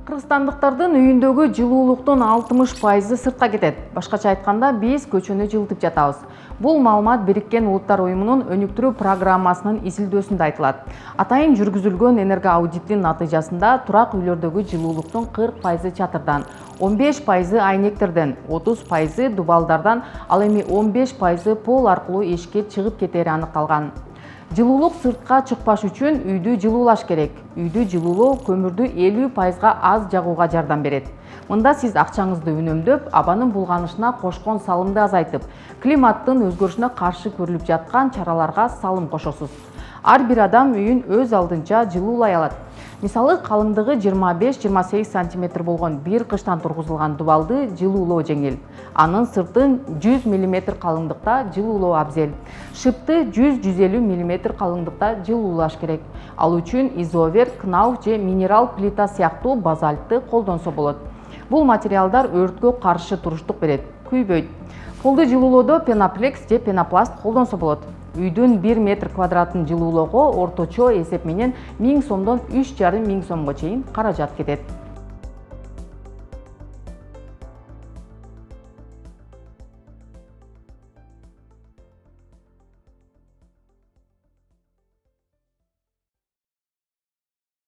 Кыргызстандыктардын үйүндөгү жылуулуктун 60% сыртка кетет. Башкача айтканда, биз көчөнү жылытып жатабыз. Бул маалымат Бириккен Улуттар уюмунун өнүктүрүү программасынын изилдөөсүндө айтылат. Атайын жүргүзүлгөн энерго аудиттин натыйжасында турак үйлөрдөгү жылуулуктун 40% чатырдан, 15% айнектерден, 30% дубалдардан, ал эми 15% пол аркылуу эшикке чыгып кетери аныкталган. Жылуулук сыртка чыкпаш үчүн үйдү жылуулаш керек. Үйдү жылуулоо көмүрдү 50% аз жагууга жардам берет. Мында сиз акчаңызды үнөмдөп, абанын булганышына кошкон салымды азайтып, климаттын өзгөрүшүнө каршы көрүлүп жаткан чараларга салым кошосуз. Ар бир адам үйүн өз алдынча жылуулай алат. Мисалы, калыңдыгы 25-28 см болгон бир кыштан тургузулган дубалды жылуулоо жеңил. Анын сыртын 100 мм калыңдыкта жылуулоо абзел. Шыпты 100-150 мм калыңдыкта жылуулаш керек. Ал үчүн изовер, кнауф же минерал плита сыяктуу базальтты колдонсо болот. Бул материалдар өрткө каршы туруштук берет, күйбөйт. Полду жылуулоодо пеноплекс же пенопласт колдонсо болот. Үйдүн 1 метр квадратын жылуулоого орточо эсеп менен 1000 сомдон 3,5 миң сомго чейин каражат кетет.